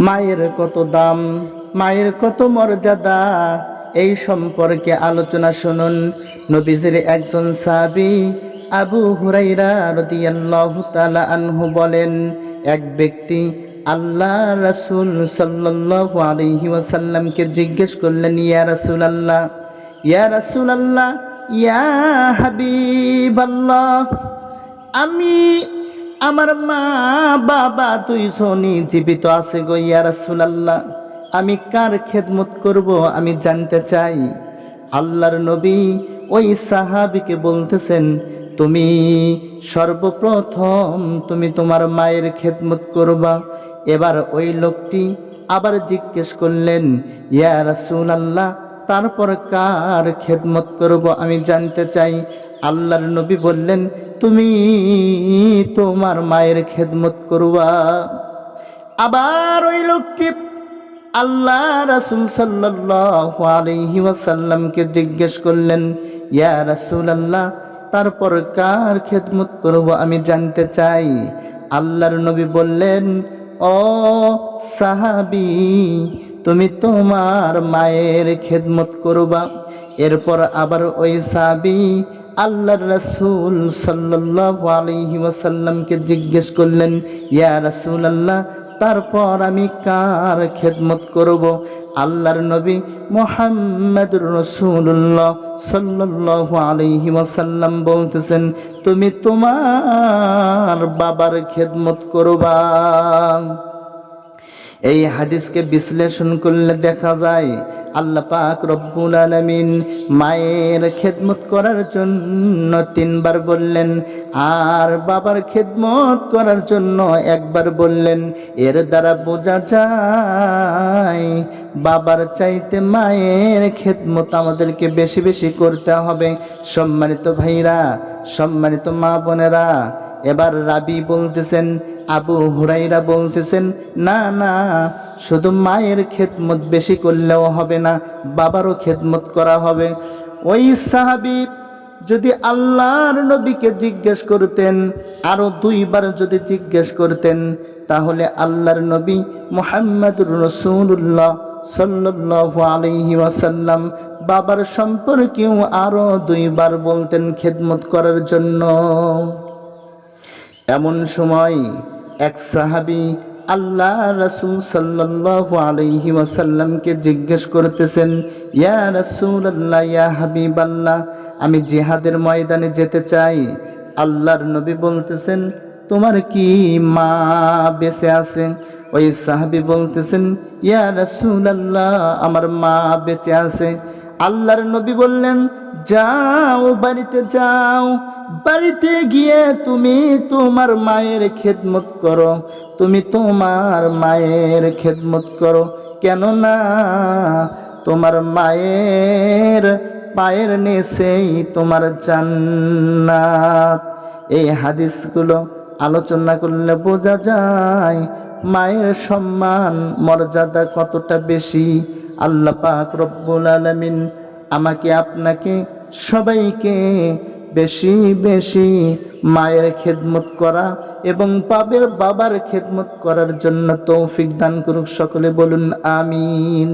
মায়ের কত দাম, মায়ের কত মর্যাদা, এই সম্পর্কে আলোচনা শুনুন। নবীজির একজন সাহাবী আবু হুরাইরা রাদিয়াল্লাহু তাআলা আনহু বলেন, এক ব্যক্তি আল্লাহ রাসূল সাল্লাল্লাহু আলাইহি ওয়াসাল্লামকে জিজ্ঞেস করলেন, ইয়া রাসূলুল্লাহ, ইয়া রাসূলুল্লাহ, ইয়া হাবিবাল্লাহ, আমি আমার মা বাবা দুইজনই জীবিত আছে গো ইয়া রাসূলুল্লাহ, আমি কার খেদমত করব আমি জানতে চাই। আল্লাহর নবী ওই সাহাবীকে বলতেছেন, তুমি সর্বপ্রথম তুমি তোমার মায়ের খেদমত করবা। এবার ওই লোকটি আবার জিজ্ঞেস করলেন, ইয়া রাসূলুল্লাহ, তারপর কার খেদমত করব আমি জানতে চাই। আল্লাহর নবী বললেন, তুমি তোমার মায়ের খেদমত করবা। আবার ওই লোকটি আল্লাহ রাসূল সাল্লাল্লাহু আলাইহি ওয়াসাল্লামকে জিজ্ঞেস করলেন, ইয়া রাসূলুল্লাহ, তারপর কার খেদমত করব আমি জানতে চাই। আল্লাহর নবী বললেন, ও সাহাবী, তুমি তোমার মায়ের খেদমত করবা। এরপর আবার ওই সাহাবী আল্লাহর রাসূল সাল্লাল্লাহু আলাইহি ওয়াসাল্লামকে জিজ্ঞেস করলেন, ইয়া রাসূলুল্লাহ, তারপর আমি কার খেদমত করব। আল্লাহর নবী মুহাম্মদুর রাসূলুল্লাহ সাল্লাল্লাহু আলাইহি ওয়াসাল্লাম বলতেছেন, তুমি তোমার বাবার খেদমত করবা। এই হাদিসকে বিশ্লেষণ করলে দেখা যায় আল্লাহ পাক রব্বুল আলামিন মায়ের খেদমত করার জন্য 3 বার বললেন, আর বাবার খেদমত করার জন্য 1 বার বললেন। এর দ্বারা বোঝা যায় বাবার চাইতে মায়ের খেদমত আমাদেরকে বেশি বেশি করতে হবে। সম্মানিত ভাইরা, সম্মানিত মা বোনেরা, এবার রাবি বলতেছেন, আবু হুরাইরা বলতেছেন, না না, শুধু মায়ের খেদমত বেশি করলেও হবে না, বাবারও খেদমত করা হবে। ওই সাহাবী যদি আল্লাহর নবীকে জিজ্ঞেস করতেন, আরো 2 বার যদি জিজ্ঞেস করতেন, তাহলে আল্লাহর নবী মুহাম্মদুর রাসূলুল্লাহ সাল্লাল্লাহু আলাইহি ওয়াসাল্লাম বাবার সম্পর্কেও আরো 2 বার বলতেন খেদমত করার জন্য। এমন সময় এক সাহাবী আল্লাহ রাসূল সাল্লাল্লাহু আলাইহি ওয়াসাল্লামকে জিজ্ঞেস করতেছেন, ইয়া রাসূলুল্লাহ, ইয়া হাবিবাল্লাহ, আমি জিহাদের ময়দানে যেতে চাই। আল্লাহর নবী বলতেছেন, তোমার কি মা বেঁচে আছে? ওই সাহাবী বলতেছেন, ইয়া রাসূলুল্লাহ, আমার মা বেঁচে আছে। আল্লাহর নবী বললেন, যাও, বাড়িতে যাও, বাড়িতে গিয়ে তুমি তোমার মায়ের খেদমত করো, তুমি তোমার মায়ের খেদমত করো, কেননা তোমার মায়ের পায়ের নিচেই তোমার জান্নাত। এই হাদিসগুলো আলোচনা করলে বোঝা যায় মায়ের সম্মান মর্যাদা কতটা বেশি। আল্লাহ পাক রব্বুল আলামিন আমাকে আপনাকে সবাইকে বেশি বেশি মায়ের খেদমত করা এবং বাবার খেদমত করার জন্য তৌফিক দান করুক। সকলে বলুন আমিন।